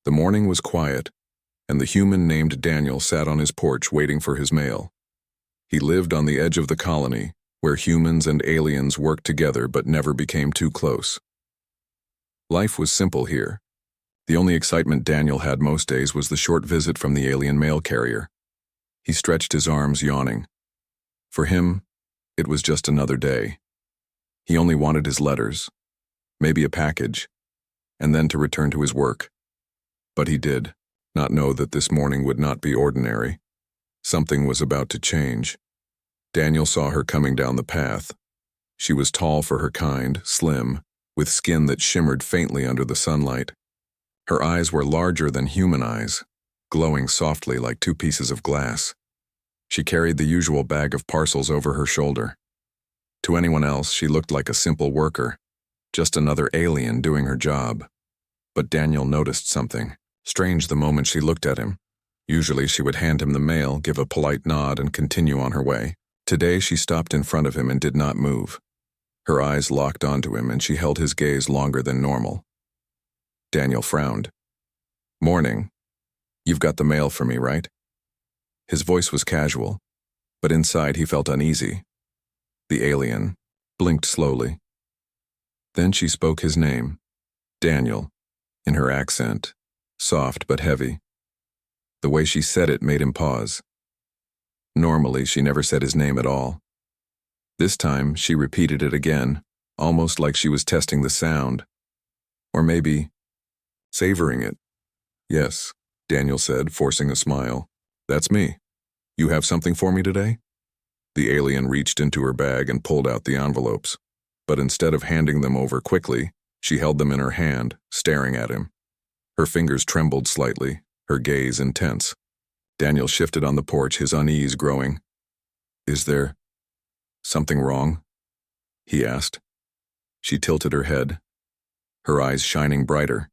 The morning was quiet, and the human named Daniel sat on his porch waiting for his mail. He lived on the edge of the colony, where humans and aliens worked together but never became too close. Life was simple here. The only excitement Daniel had most days was the short visit from the alien mail carrier. He stretched his arms, yawning. For him, it was just another day. He only wanted his letters, maybe a package, and then to return to his work. But he did not know that this morning would not be ordinary. Something was about to change. Daniel saw her coming down the path. She was tall for her kind, slim, with skin that shimmered faintly under the sunlight. Her eyes were larger than human eyes, glowing softly like two pieces of glass. She carried the usual bag of parcels over her shoulder. To anyone else, she looked like a simple worker, just another alien doing her job. But Daniel noticed something strange the moment she looked at him. Usually she would hand him the mail, give a polite nod, and continue on her way. Today she stopped in front of him and did not move. Her eyes locked onto him, and she held his gaze longer than normal. Daniel frowned. "Morning. You've got the mail for me, right?" His voice was casual, but inside he felt uneasy. The alien blinked slowly. Then she spoke his name, Daniel, in her accent, soft but heavy. The way she said it made him pause. Normally, she never said his name at all. This time, she repeated it again, almost like she was testing the sound. Or maybe savoring it. "Yes," Daniel said, forcing a smile. "That's me. You have something for me today?" The alien reached into her bag and pulled out the envelopes. But instead of handing them over quickly, she held them in her hand, staring at him. Her fingers trembled slightly, her gaze intense. Daniel shifted on the porch, his unease growing. "Is there something wrong?" he asked. She tilted her head, her eyes shining brighter.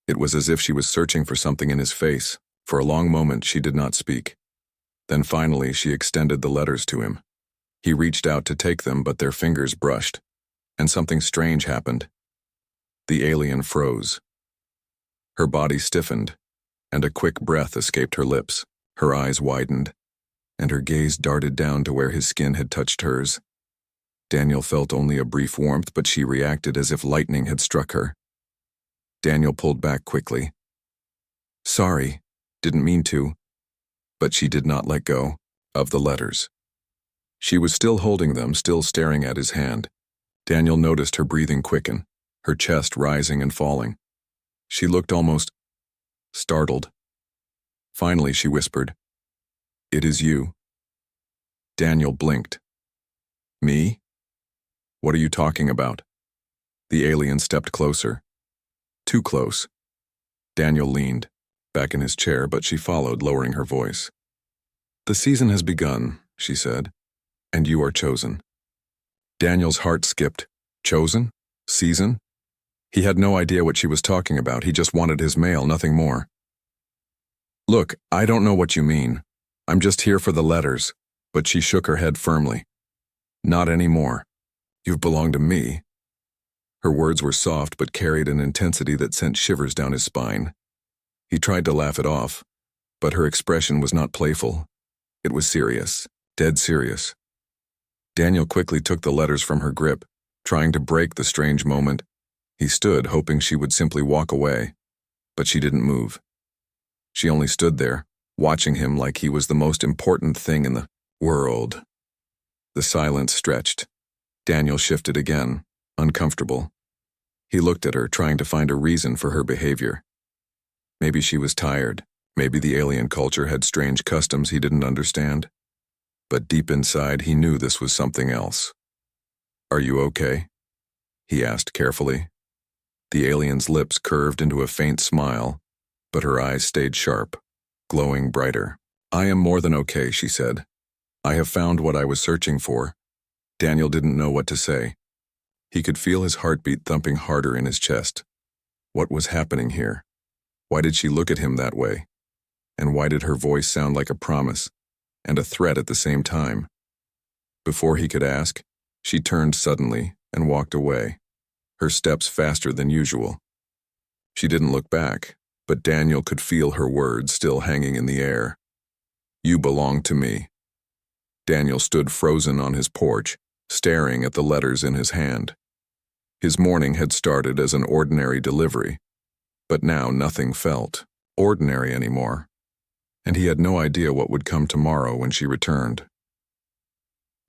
It was as if she was searching for something in his face. For a long moment she did not speak. Then finally she extended the letters to him. He reached out to take them, but their fingers brushed, and something strange happened. The alien froze. Her body stiffened, and a quick breath escaped her lips. Her eyes widened, and her gaze darted down to where his skin had touched hers. Daniel felt only a brief warmth, but she reacted as if lightning had struck her. Daniel pulled back quickly. "Sorry, didn't mean to." But she did not let go of the letters. She was still holding them, still staring at his hand. Daniel noticed her breathing quicken, her chest rising and falling. She looked almost startled. Finally, she whispered, "It is you." Daniel blinked. "Me? What are you talking about?" The alien stepped closer. Too close. Daniel leaned back in his chair, but she followed, lowering her voice. "The season has begun," she said, "and you are chosen." Daniel's heart skipped. Chosen? Season? He had no idea what she was talking about. He just wanted his mail, nothing more. "Look, I don't know what you mean. I'm just here for the letters." But she shook her head firmly. "Not anymore. You've belonged to me." Her words were soft but carried an intensity that sent shivers down his spine. He tried to laugh it off, but her expression was not playful. It was serious, dead serious. Daniel quickly took the letters from her grip, trying to break the strange moment. He stood, hoping she would simply walk away, but she didn't move. She only stood there, watching him like he was the most important thing in the world. The silence stretched. Daniel shifted again, uncomfortable. He looked at her, trying to find a reason for her behavior. Maybe she was tired. Maybe the alien culture had strange customs he didn't understand. But deep inside, he knew this was something else. "Are you okay?" he asked carefully. The alien's lips curved into a faint smile, but her eyes stayed sharp, glowing brighter. "I am more than okay," she said. "I have found what I was searching for." Daniel didn't know what to say. He could feel his heartbeat thumping harder in his chest. What was happening here? Why did she look at him that way? And why did her voice sound like a promise and a threat at the same time? Before he could ask, she turned suddenly and walked away, her steps faster than usual. She didn't look back, but Daniel could feel her words still hanging in the air. You belong to me. Daniel stood frozen on his porch, staring at the letters in his hand. His morning had started as an ordinary delivery, but now nothing felt ordinary anymore, and he had no idea what would come tomorrow when she returned.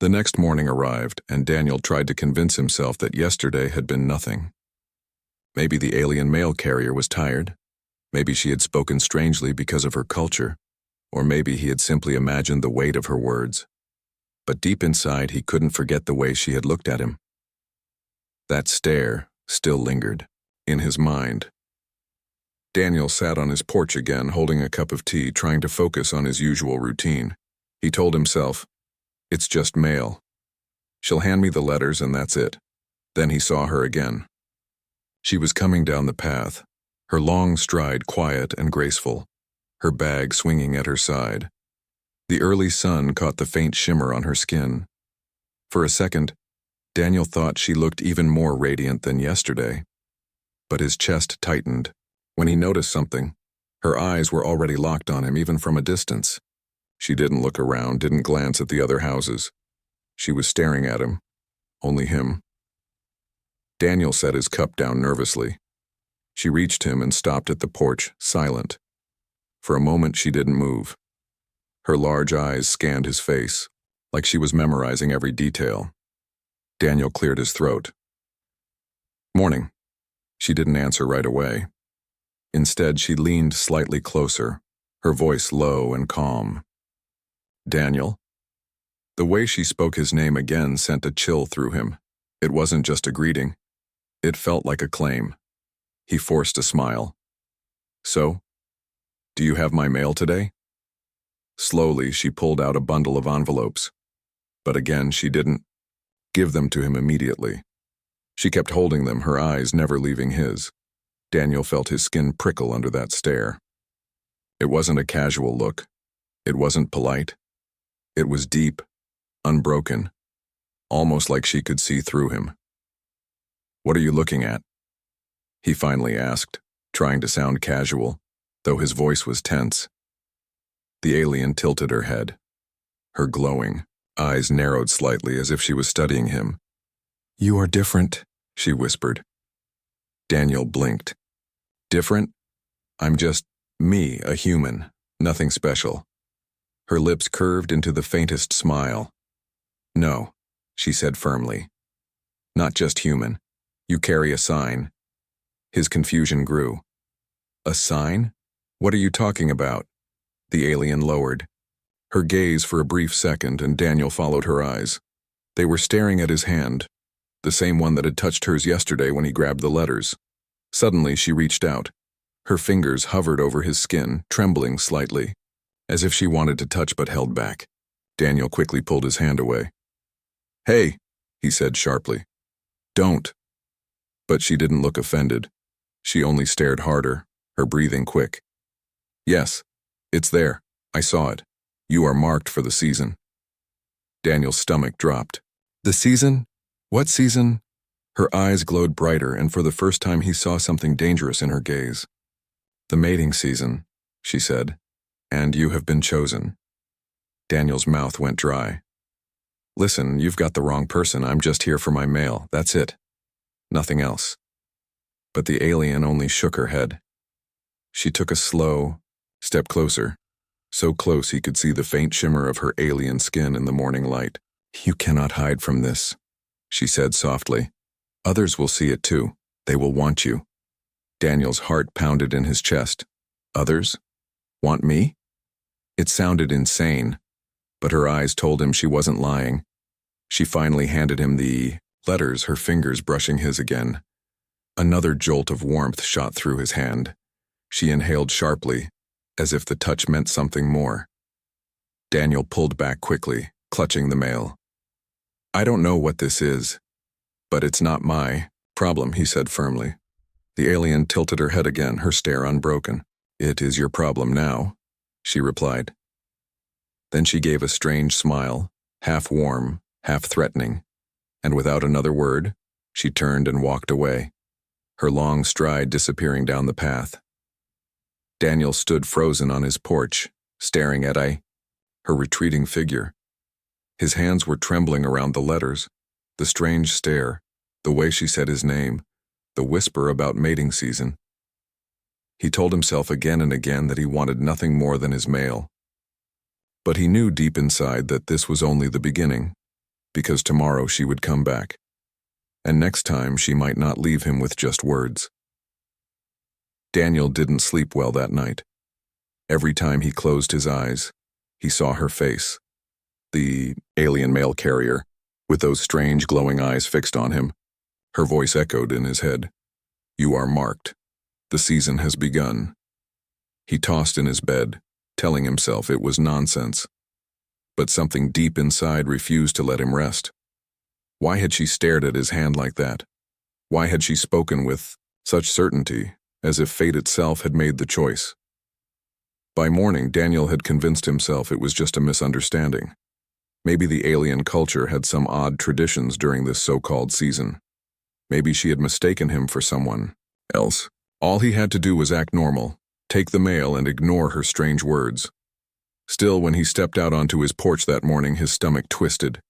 The next morning arrived, and Daniel tried to convince himself that yesterday had been nothing. Maybe the alien mail carrier was tired. Maybe she had spoken strangely because of her culture, or maybe he had simply imagined the weight of her words. But deep inside, he couldn't forget the way she had looked at him. That stare still lingered in his mind. Daniel sat on his porch again, holding a cup of tea, trying to focus on his usual routine. He told himself, "It's just mail. She'll hand me the letters and that's it." Then he saw her again. She was coming down the path, her long stride quiet and graceful, her bag swinging at her side. The early sun caught the faint shimmer on her skin. For a second, Daniel thought she looked even more radiant than yesterday. But his chest tightened. When he noticed something, her eyes were already locked on him even from a distance. She didn't look around, didn't glance at the other houses. She was staring at him. Only him. Daniel set his cup down nervously. She reached him and stopped at the porch, silent. For a moment she didn't move. Her large eyes scanned his face, like she was memorizing every detail. Daniel cleared his throat. "Morning." She didn't answer right away. Instead, she leaned slightly closer, her voice low and calm. "Daniel?" The way she spoke his name again sent a chill through him. It wasn't just a greeting. It felt like a claim. He forced a smile. "So, do you have my mail today?" Slowly, she pulled out a bundle of envelopes. But again, she didn't give them to him immediately. She kept holding them, her eyes never leaving his. Daniel felt his skin prickle under that stare. It wasn't a casual look. It wasn't polite. It was deep, unbroken, almost like she could see through him. "What are you looking at?" he finally asked, trying to sound casual, though his voice was tense. The alien tilted her head. Her glowing eyes narrowed slightly as if she was studying him. "You are different," she whispered. Daniel blinked. "Different? I'm just me, a human, nothing special." Her lips curved into the faintest smile. "No," she said firmly. "Not just human. You carry a sign." His confusion grew. "A sign? What are you talking about?" The alien lowered. Her gaze for a brief second, and Daniel followed her eyes. They were staring at his hand, the same one that had touched hers yesterday when he grabbed the letters. Suddenly, she reached out. Her fingers hovered over his skin, trembling slightly, as if she wanted to touch but held back. Daniel quickly pulled his hand away. "Hey," he said sharply. "Don't." But she didn't look offended. She only stared harder, her breathing quick. "Yes, it's there. I saw it. You are marked for the season." Daniel's stomach dropped. "The season? What season?" Her eyes glowed brighter, and for the first time he saw something dangerous in her gaze. "The mating season," she said, "and you have been chosen." Daniel's mouth went dry. "Listen, you've got the wrong person. I'm just here for my mail. That's it. Nothing else." But the alien only shook her head. She took a slow step closer, so close he could see the faint shimmer of her alien skin in the morning light. "You cannot hide from this," she said softly. "Others will see it too. They will want you." Daniel's heart pounded in his chest. "Others? Want me?" It sounded insane, but her eyes told him she wasn't lying. She finally handed him the letters, her fingers brushing his again. Another jolt of warmth shot through his hand. She inhaled sharply, as if the touch meant something more. Daniel pulled back quickly, clutching the mail. "I don't know what this is, but it's not my problem," he said firmly. The alien tilted her head again, her stare unbroken. "It is your problem now," she replied. Then she gave a strange smile, half warm, half threatening, and without another word, she turned and walked away, her long stride disappearing down the path. Daniel stood frozen on his porch, staring at her retreating figure. His hands were trembling around the letters, the strange stare, the way she said his name, the whisper about mating season. He told himself again and again that he wanted nothing more than his mail. But he knew deep inside that this was only the beginning, because tomorrow she would come back. And next time she might not leave him with just words. Daniel didn't sleep well that night. Every time he closed his eyes, he saw her face, the alien mail carrier, with those strange glowing eyes fixed on him. Her voice echoed in his head. "You are marked. The season has begun." He tossed in his bed, telling himself it was nonsense. But something deep inside refused to let him rest. Why had she stared at his hand like that? Why had she spoken with such certainty, as if fate itself had made the choice? By morning, Daniel had convinced himself it was just a misunderstanding. Maybe the alien culture had some odd traditions during this so-called season. Maybe she had mistaken him for someone else. All he had to do was act normal, take the mail and ignore her strange words. Still, when he stepped out onto his porch that morning, his stomach twisted.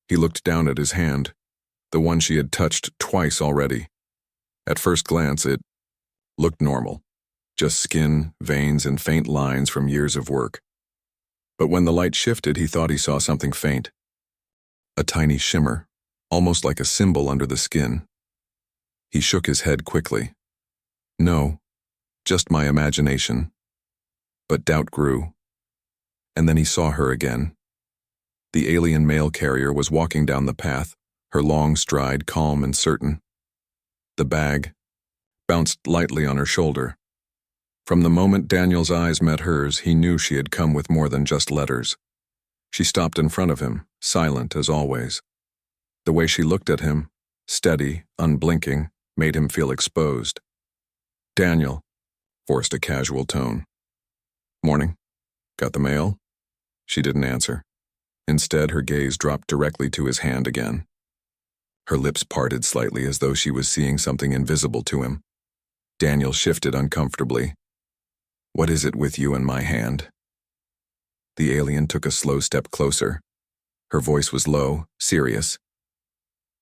He looked down at his hand, the one she had touched twice already. At first glance, it looked normal. Just skin, veins, and faint lines from years of work. But when the light shifted, he thought he saw something faint. A tiny shimmer, almost like a symbol under the skin. He shook his head quickly. No, just my imagination. But doubt grew. And then he saw her again. The alien mail carrier was walking down the path, her long stride calm and certain. The bag bounced lightly on her shoulder. From the moment Daniel's eyes met hers, he knew she had come with more than just letters. She stopped in front of him, silent as always. The way she looked at him, steady, unblinking, made him feel exposed. "Daniel," forced a casual tone. "Morning. Got the mail?" She didn't answer. Instead, her gaze dropped directly to his hand again. Her lips parted slightly as though she was seeing something invisible to him. Daniel shifted uncomfortably. "What is it with you and my hand?" The alien took a slow step closer. Her voice was low, serious.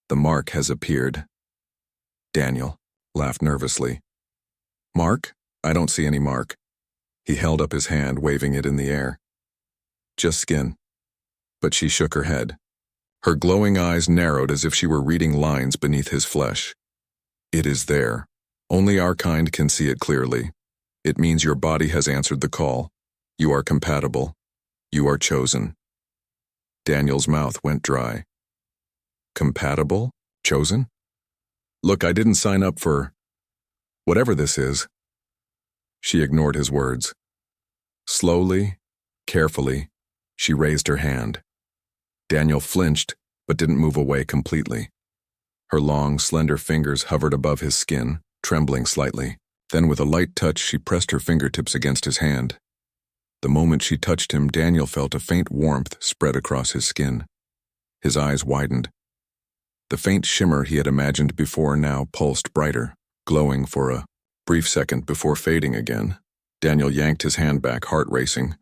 "The mark has appeared." Daniel laughed nervously. "Mark? I don't see any mark." He held up his hand, waving it in the air. "Just skin." But she shook her head. Her glowing eyes narrowed as if she were reading lines beneath his flesh. "It is there. Only our kind can see it clearly. It means your body has answered the call. You are compatible. You are chosen." Daniel's mouth went dry. "Compatible? Chosen? Look, I didn't sign up for whatever this is." She ignored his words. Slowly, carefully, she raised her hand. Daniel flinched, but didn't move away completely. Her long, slender fingers hovered above his skin, trembling slightly. Then with a light touch, she pressed her fingertips against his hand. The moment she touched him, Daniel felt a faint warmth spread across his skin. His eyes widened. The faint shimmer he had imagined before now pulsed brighter, glowing for a brief second before fading again. Daniel yanked his hand back, heart racing.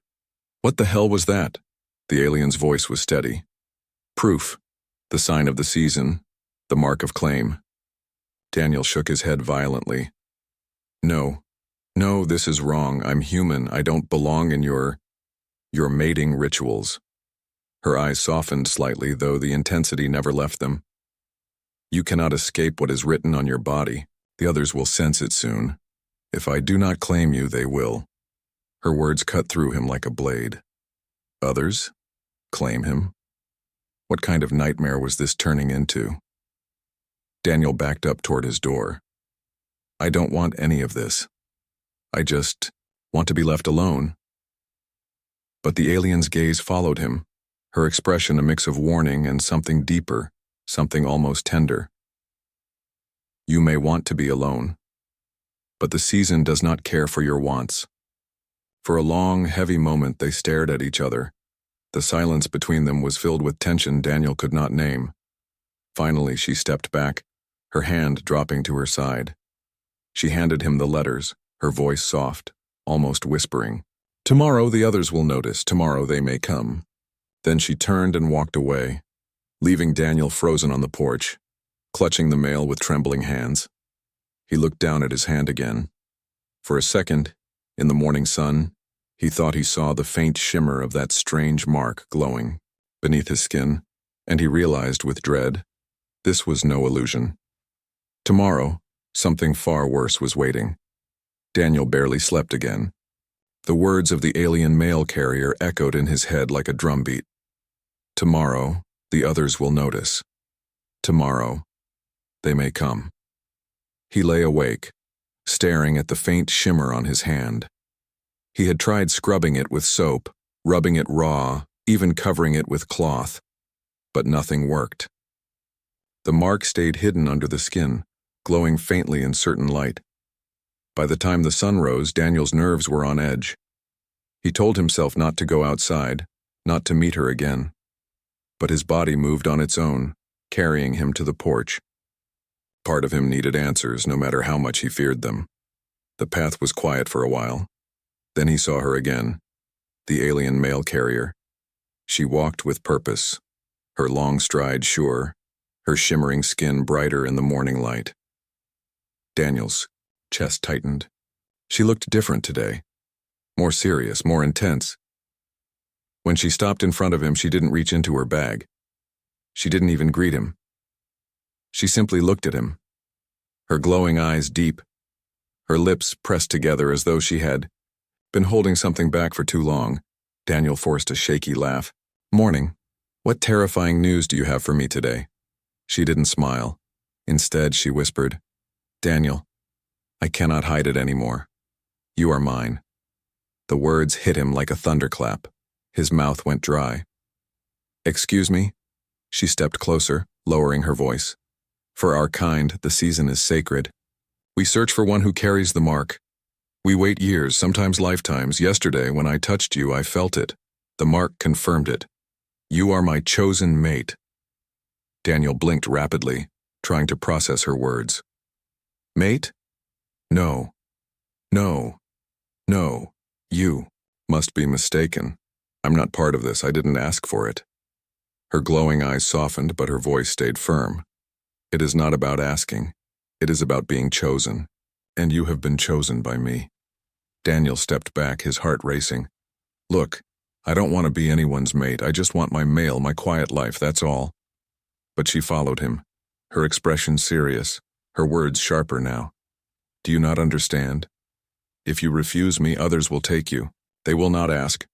"What the hell was that?" The alien's voice was steady. "Proof. The sign of the season. The mark of claim." Daniel shook his head violently. No, this is wrong. I'm human. I don't belong in your mating rituals." Her eyes softened slightly, though the intensity never left them. "You cannot escape what is written on your body. The others will sense it soon. If I do not claim you, they will." Her words cut through him like a blade. Others? Claim him? What kind of nightmare was this turning into? Daniel backed up toward his door. "I don't want any of this. I just want to be left alone." But the alien's gaze followed him, her expression a mix of warning and something deeper, something almost tender. "You may want to be alone, but the season does not care for your wants." For a long, heavy moment they stared at each other. The silence between them was filled with tension Daniel could not name. Finally, she stepped back, her hand dropping to her side. She handed him the letters, her voice soft, almost whispering. Tomorrow the others will notice, tomorrow they may come. Then she turned and walked away, leaving Daniel frozen on the porch, clutching the mail with trembling hands. He looked down at his hand again. For a second, in the morning sun, he thought he saw the faint shimmer of that strange mark glowing beneath his skin, and he realized with dread, this was no illusion. Tomorrow, something far worse was waiting. Daniel barely slept again. The words of the alien mail carrier echoed in his head like a drumbeat. Tomorrow, the others will notice. Tomorrow, they may come. He lay awake, staring at the faint shimmer on his hand. He had tried scrubbing it with soap, rubbing it raw, even covering it with cloth, but nothing worked. The mark stayed hidden under the skin, glowing faintly in certain light. By the time the sun rose, Daniel's nerves were on edge. He told himself not to go outside, not to meet her again. But his body moved on its own, carrying him to the porch. Part of him needed answers, no matter how much he feared them. The path was quiet for a while. Then he saw her again, the alien mail carrier. She walked with purpose, her long stride sure, her shimmering skin brighter in the morning light. Daniel's chest tightened. She looked different today, more serious, more intense. When she stopped in front of him, she didn't reach into her bag. She didn't even greet him. She simply looked at him, her glowing eyes deep, her lips pressed together as though she had been holding something back for too long. Daniel forced a shaky laugh. Morning. What terrifying news do you have for me today? She didn't smile. Instead, she whispered, Daniel, I cannot hide it anymore. You are mine. The words hit him like a thunderclap. His mouth went dry. Excuse me? She stepped closer, lowering her voice. For our kind, the season is sacred. We search for one who carries the mark. We wait years, sometimes lifetimes. Yesterday, when I touched you, I felt it. The mark confirmed it. You are my chosen mate. Daniel blinked rapidly, trying to process her words. Mate? No. No. No. You must be mistaken. I'm not part of this. I didn't ask for it. Her glowing eyes softened, but her voice stayed firm. It is not about asking. It is about being chosen. And you have been chosen by me. Daniel stepped back, his heart racing. Look, I don't want to be anyone's mate. I just want my mail, my quiet life, that's all. But she followed him, her expression serious, her words sharper now. Do you not understand? If you refuse me, others will take you. They will not ask.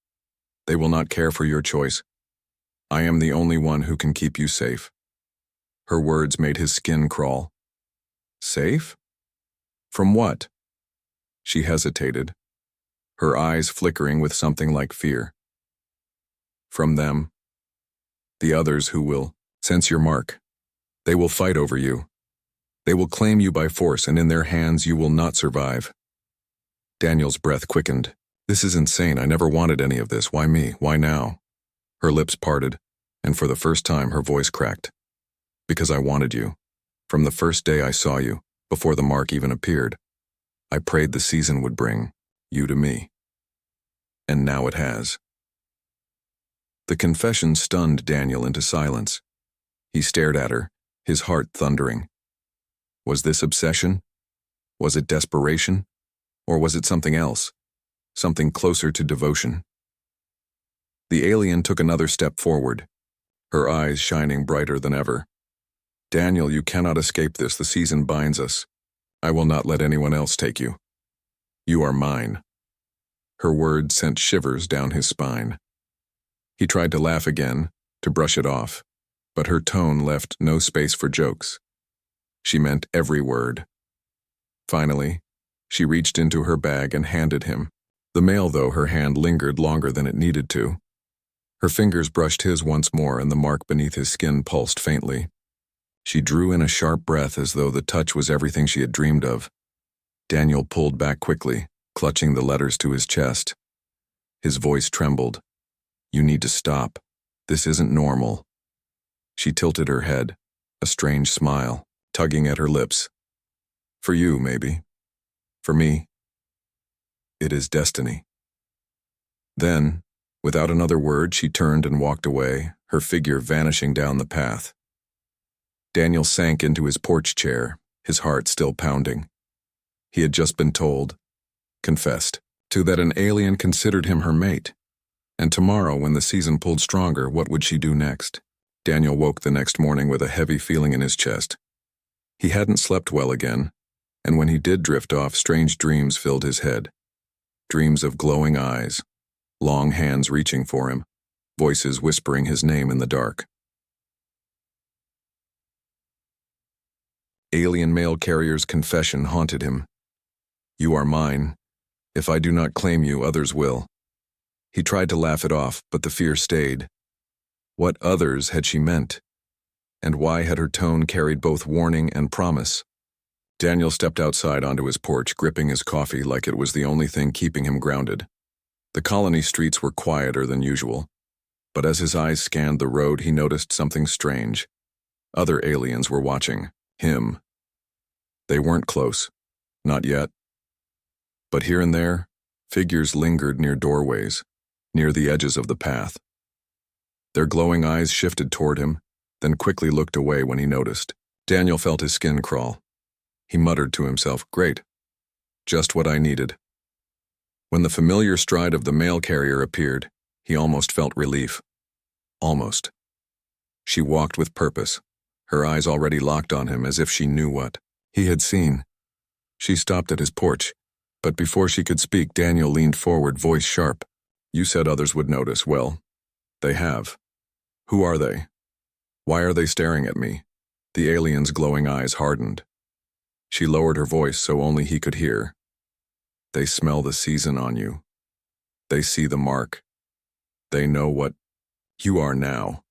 They will not care for your choice. I am the only one who can keep you safe. Her words made his skin crawl. Safe? From what? She hesitated, her eyes flickering with something like fear. From them. The others who will sense your mark. They will fight over you. They will claim you by force, and in their hands you will not survive. Daniel's breath quickened. This is insane. I never wanted any of this. Why me? Why now? Her lips parted, and for the first time her voice cracked. Because I wanted you. From the first day I saw you, before the mark even appeared, I prayed the season would bring you to me. And now it has. The confession stunned Daniel into silence. He stared at her, his heart thundering. Was this obsession? Was it desperation? Or was it something else? Something closer to devotion? The alien took another step forward, her eyes shining brighter than ever. Daniel, you cannot escape this. The season binds us. I will not let anyone else take you. You are mine. Her words sent shivers down his spine. He tried to laugh again, to brush it off, but her tone left no space for jokes. She meant every word. Finally, she reached into her bag and handed him the mail, though her hand lingered longer than it needed to. Her fingers brushed his once more, and the mark beneath his skin pulsed faintly. She drew in a sharp breath as though the touch was everything she had dreamed of. Daniel pulled back quickly, clutching the letters to his chest. His voice trembled. You need to stop. This isn't normal. She tilted her head, a strange smile, tugging at her lips. For you, maybe. For me, It is destiny. Then, without another word, she turned and walked away, her figure vanishing down the path. Daniel sank into his porch chair, his heart still pounding. He had just been told, confessed, to that an alien considered him her mate. And tomorrow, when the season pulled stronger, what would she do next? Daniel woke the next morning with a heavy feeling in his chest. He hadn't slept well again, and when he did drift off, strange dreams filled his head. Dreams of glowing eyes, long hands reaching for him, voices whispering his name in the dark. Alien mail carrier's confession haunted him. "You are mine. If I do not claim you, others will." He tried to laugh it off, but the fear stayed. What others had she meant? And why had her tone carried both warning and promise? Daniel stepped outside onto his porch, gripping his coffee like it was the only thing keeping him grounded. The colony streets were quieter than usual, but as his eyes scanned the road, he noticed something strange. Other aliens were watching him. They weren't close, not yet. But here and there, figures lingered near doorways, near the edges of the path. Their glowing eyes shifted toward him, then quickly looked away when he noticed. Daniel felt his skin crawl. He muttered to himself, "Great. Just what I needed." When the familiar stride of the mail carrier appeared, he almost felt relief. Almost. She walked with purpose, her eyes already locked on him as if she knew what he had seen. She stopped at his porch, but before she could speak, Daniel leaned forward, voice sharp. "You said others would notice. Well, they have. Who are they? Why are they staring at me?" The alien's glowing eyes hardened. She lowered her voice so only he could hear. "They smell the season on you. They see the mark. They know what you are now."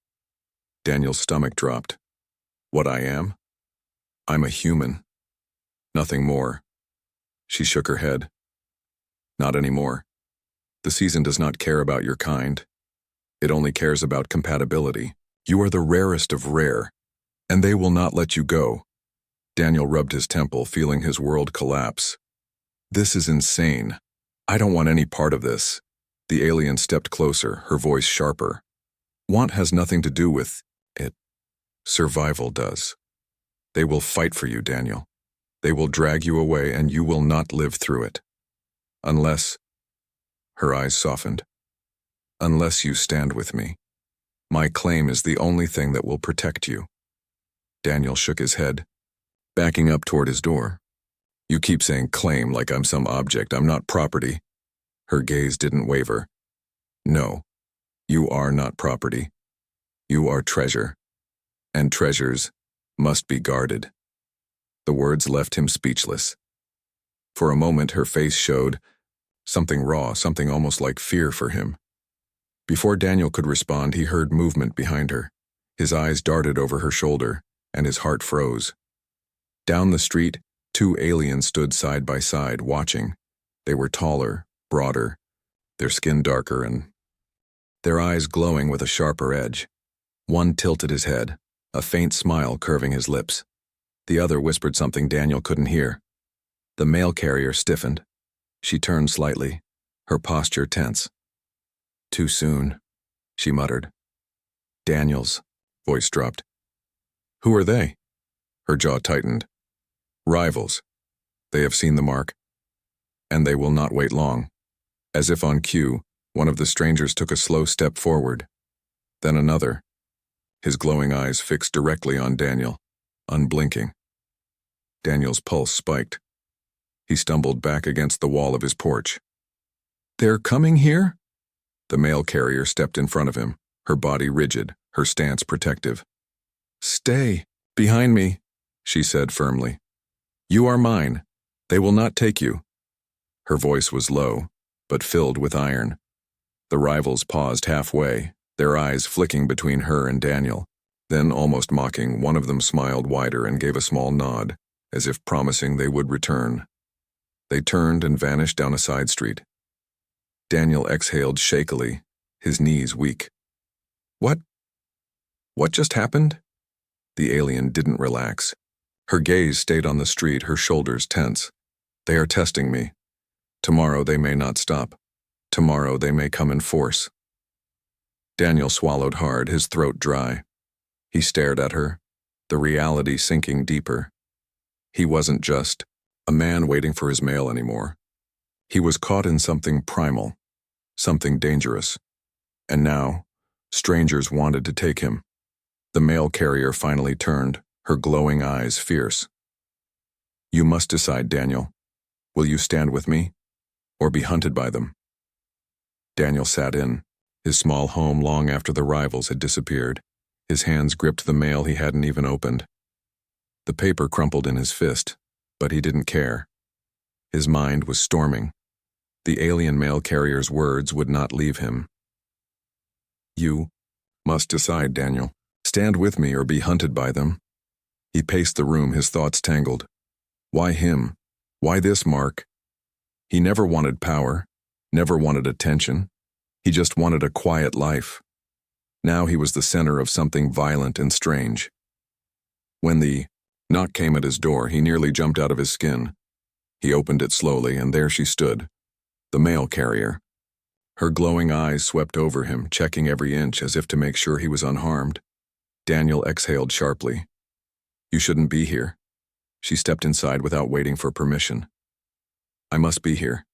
Daniel's stomach dropped. "What I am? I'm a human. Nothing more." She shook her head. "Not anymore. The season does not care about your kind. It only cares about compatibility. You are the rarest of rare, and they will not let you go." Daniel rubbed his temple, feeling his world collapse. "This is insane. I don't want any part of this." The alien stepped closer, her voice sharper. "Want has nothing to do with it. Survival does. They will fight for you, Daniel. They will drag you away, and you will not live through it. Unless—" her eyes softened. "Unless you stand with me. My claim is the only thing that will protect you." Daniel shook his head, backing up toward his door. "You keep saying claim like I'm some object. I'm not property." Her gaze didn't waver. "No, you are not property. You are treasure, and treasures must be guarded." The words left him speechless. For a moment, her face showed something raw, something almost like fear for him. Before Daniel could respond, he heard movement behind her. His eyes darted over her shoulder, and his heart froze. Down the street, two aliens stood side by side, watching. They were taller, broader, their skin darker, and their eyes glowing with a sharper edge. One tilted his head, a faint smile curving his lips. The other whispered something Daniel couldn't hear. The mail carrier stiffened. She turned slightly, her posture tense. "Too soon," she muttered. "Daniel's," voice dropped. "Who are they?" Her jaw tightened. "Rivals. They have seen the mark. And they will not wait long." As if on cue, one of the strangers took a slow step forward. Then another, his glowing eyes fixed directly on Daniel, unblinking. Daniel's pulse spiked. He stumbled back against the wall of his porch. "They're coming here?" The mail carrier stepped in front of him, her body rigid, her stance protective. "Stay behind me," she said firmly. "You are mine. They will not take you." Her voice was low, but filled with iron. The rivals paused halfway, their eyes flicking between her and Daniel. Then, almost mocking, one of them smiled wider and gave a small nod, as if promising they would return. They turned and vanished down a side street. Daniel exhaled shakily, his knees weak. What just happened?" The alien didn't relax. Her gaze stayed on the street, her shoulders tense. "They are testing me. Tomorrow they may not stop. Tomorrow they may come in force. Daniel swallowed hard, his throat dry. He stared at her, the reality sinking deeper. He wasn't just a man waiting for his mail anymore. He was caught in something primal, something dangerous. And now, strangers wanted to take him. The mail carrier finally turned, her glowing eyes fierce. You must decide, Daniel. Will you stand with me, or be hunted by them? Daniel sat in, his small home long after the rivals had disappeared. His hands gripped the mail he hadn't even opened. The paper crumpled in his fist, but he didn't care. His mind was storming. The alien mail carrier's words would not leave him. You must decide, Daniel. Stand with me or be hunted by them. He paced the room, his thoughts tangled. Why him? Why this Mark? He never wanted power, never wanted attention. He just wanted a quiet life. Now he was the center of something violent and strange. When the knock came at his door, he nearly jumped out of his skin. He opened it slowly, and there she stood, the mail carrier. Her glowing eyes swept over him, checking every inch as if to make sure he was unharmed. Daniel exhaled sharply. You shouldn't be here. She stepped inside without waiting for permission. I must be here.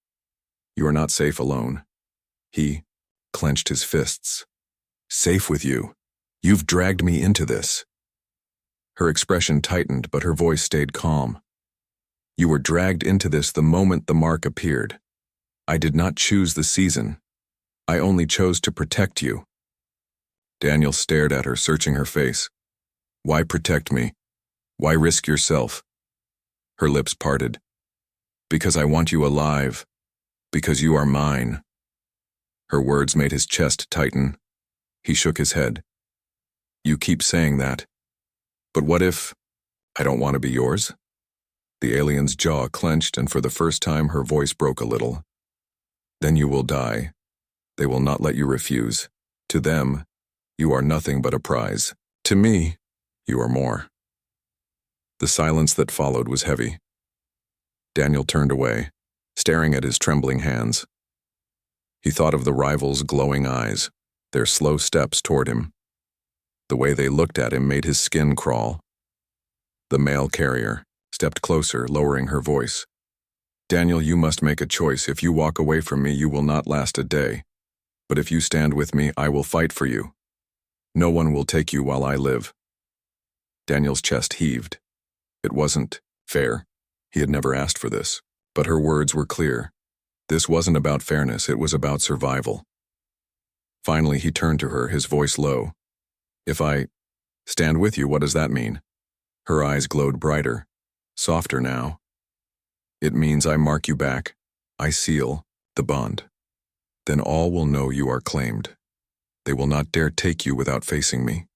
You are not safe alone. He clenched his fists. Safe with you. You've dragged me into this. Her expression tightened, but her voice stayed calm. You were dragged into this the moment the mark appeared. I did not choose the season. I only chose to protect you. Daniel stared at her, searching her face. Why protect me? Why risk yourself? Her lips parted. Because I want you alive. Because you are mine. Her words made his chest tighten. He shook his head. You keep saying that. But what if I don't want to be yours? The alien's jaw clenched, and for the first time her voice broke a little. Then you will die. They will not let you refuse. To them, you are nothing but a prize. To me, you are more. The silence that followed was heavy. Daniel turned away, staring at his trembling hands. He thought of the rivals' glowing eyes, their slow steps toward him. The way they looked at him made his skin crawl. The mail carrier stepped closer, lowering her voice. Daniel, you must make a choice. If you walk away from me, you will not last a day. But if you stand with me, I will fight for you. No one will take you while I live. Daniel's chest heaved. It wasn't fair. He had never asked for this. But her words were clear. This wasn't about fairness, it was about survival. Finally, he turned to her, his voice low. If I stand with you, what does that mean? Her eyes glowed brighter, softer now. It means I mark you back. I seal the bond. Then all will know you are claimed. They will not dare take you without facing me.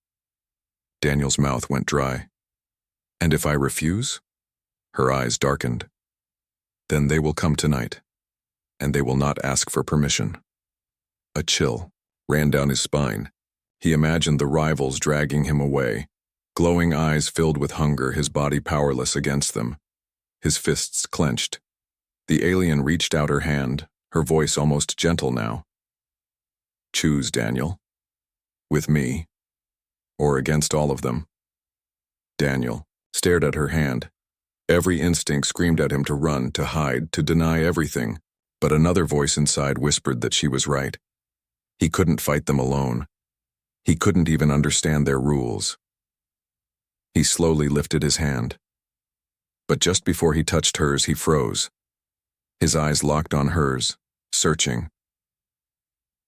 Daniel's mouth went dry. And if I refuse? Her eyes darkened. Then they will come tonight, and they will not ask for permission. A chill ran down his spine. He imagined the rivals dragging him away, glowing eyes filled with hunger, his body powerless against them. His fists clenched. The alien reached out her hand, her voice almost gentle now. Choose, Daniel. With me, or against all of them. Daniel stared at her hand. Every instinct screamed at him to run, to hide, to deny everything, but another voice inside whispered that she was right. He couldn't fight them alone. He couldn't even understand their rules. He slowly lifted his hand. But just before he touched hers, he froze. His eyes locked on hers, searching.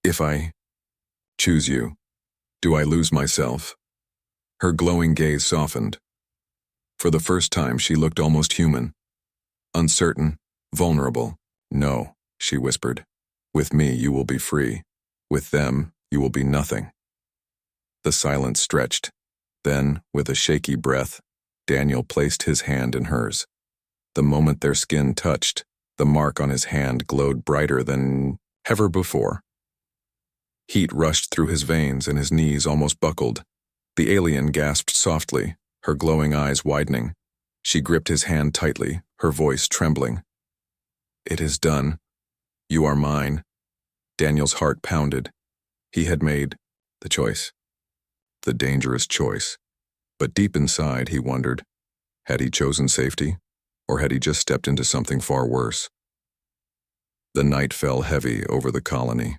If I choose you, do I lose myself? Her glowing gaze softened. For the first time, she looked almost human. Uncertain, vulnerable. No, she whispered. With me, you will be free. With them, you will be nothing. The silence stretched. Then, with a shaky breath, Daniel placed his hand in hers. The moment their skin touched, the mark on his hand glowed brighter than ever before. Heat rushed through his veins and his knees almost buckled. The alien gasped softly, her glowing eyes widening. She gripped his hand tightly, her voice trembling. It is done. You are mine. Daniel's heart pounded. He had made the choice. The dangerous choice. But deep inside, he wondered, had he chosen safety, or had he just stepped into something far worse? The night fell heavy over the colony.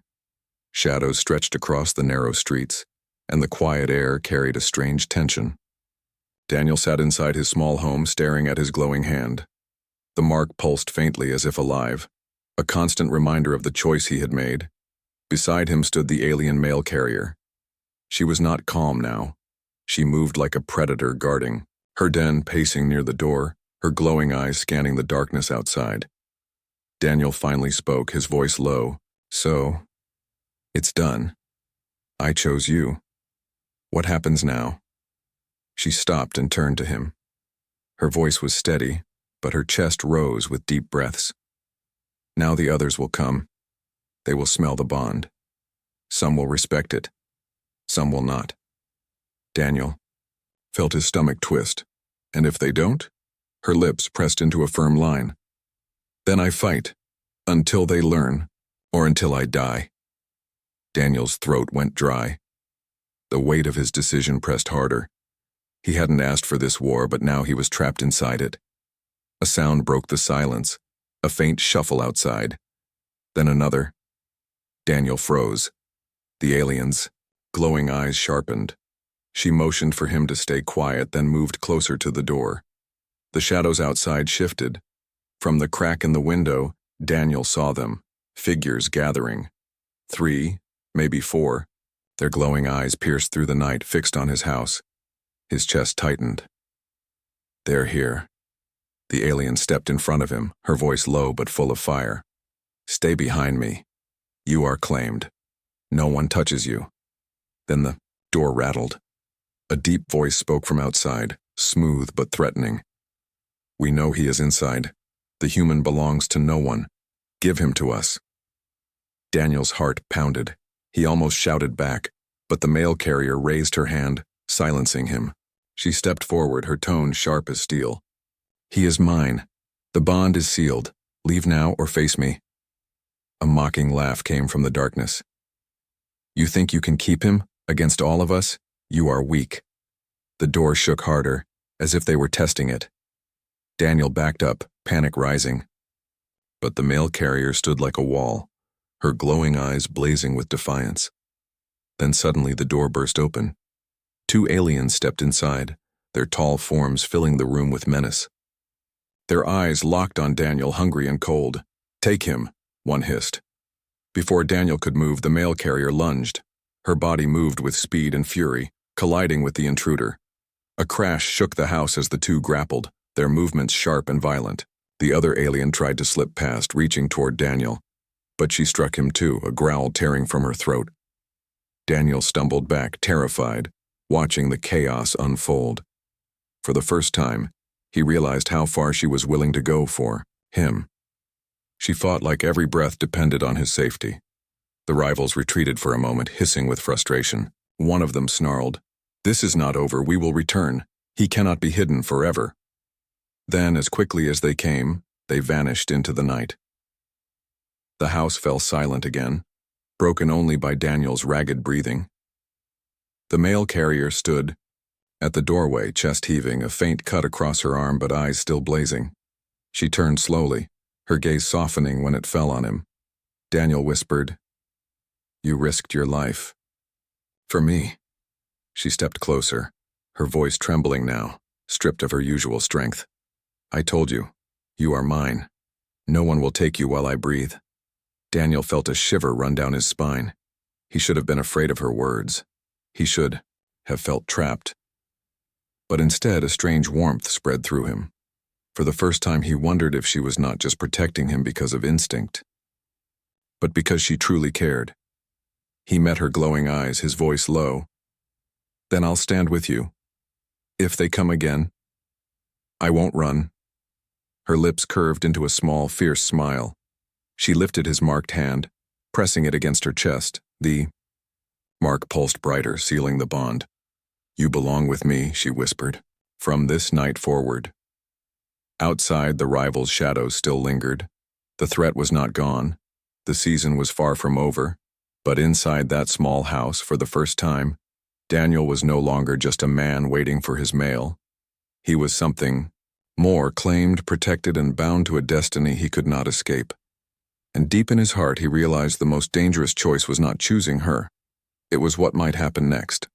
Shadows stretched across the narrow streets, and the quiet air carried a strange tension. Daniel sat inside his small home, staring at his glowing hand. The mark pulsed faintly as if alive, a constant reminder of the choice he had made. Beside him stood the alien mail carrier. She was not calm now. She moved like a predator guarding, her den pacing near the door, her glowing eyes scanning the darkness outside. Daniel finally spoke, his voice low. So, it's done. I chose you. What happens now? She stopped and turned to him. Her voice was steady, but her chest rose with deep breaths. Now the others will come. They will smell the bond. Some will respect it. Some will not. Daniel felt his stomach twist. And if they don't? Her lips pressed into a firm line. Then I fight. Until they learn. Or until I die. Daniel's throat went dry. The weight of his decision pressed harder. He hadn't asked for this war, but now he was trapped inside it. A sound broke the silence, a faint shuffle outside. Then another. Daniel froze. The alien's glowing eyes sharpened. She motioned for him to stay quiet, then moved closer to the door. The shadows outside shifted. From the crack in the window, Daniel saw them, figures gathering. 3, maybe 4. Their glowing eyes pierced through the night, fixed on his house. His chest tightened. They're here. The alien stepped in front of him, her voice low but full of fire. Stay behind me. You are claimed. No one touches you. Then the door rattled. A deep voice spoke from outside, smooth but threatening. We know he is inside. The human belongs to no one. Give him to us. Daniel's heart pounded. He almost shouted back, but the mail carrier raised her hand, silencing him. She stepped forward, her tone sharp as steel. He is mine. The bond is sealed. Leave now or face me. A mocking laugh came from the darkness. You think you can keep him against all of us? You are weak. The door shook harder, as if they were testing it. Daniel backed up, panic rising. But the mail carrier stood like a wall, her glowing eyes blazing with defiance. Then suddenly the door burst open. 2 aliens stepped inside, their tall forms filling the room with menace. Their eyes locked on Daniel, hungry and cold. Take him, one hissed. Before Daniel could move, the mail carrier lunged. Her body moved with speed and fury, colliding with the intruder. A crash shook the house as the 2 grappled, their movements sharp and violent. The other alien tried to slip past, reaching toward Daniel. But she struck him too, a growl tearing from her throat. Daniel stumbled back, terrified, watching the chaos unfold. For the first time, he realized how far she was willing to go for him. She fought like every breath depended on his safety. The rivals retreated for a moment, hissing with frustration. One of them snarled, "This is not over, we will return. He cannot be hidden forever." Then, as quickly as they came, they vanished into the night. The house fell silent again, broken only by Daniel's ragged breathing. The mail carrier stood at the doorway, chest heaving, a faint cut across her arm but eyes still blazing. She turned slowly, her gaze softening when it fell on him. Daniel whispered, "You risked your life. For me." She stepped closer, her voice trembling now, stripped of her usual strength. "I told you, you are mine. No one will take you while I breathe." Daniel felt a shiver run down his spine. He should have been afraid of her words. He should have felt trapped. But instead, a strange warmth spread through him. For the first time, he wondered if she was not just protecting him because of instinct, but because she truly cared. He met her glowing eyes, his voice low. "Then I'll stand with you. If they come again, I won't run." Her lips curved into a small, fierce smile. She lifted his marked hand, pressing it against her chest. The mark pulsed brighter, sealing the bond. "You belong with me," she whispered, "from this night forward." Outside, the rivals' shadows still lingered. The threat was not gone. The season was far from over, but inside that small house, for the first time, Daniel was no longer just a man waiting for his mail. He was something more, claimed, protected, and bound to a destiny he could not escape. And deep in his heart, he realized the most dangerous choice was not choosing her. It was what might happen next.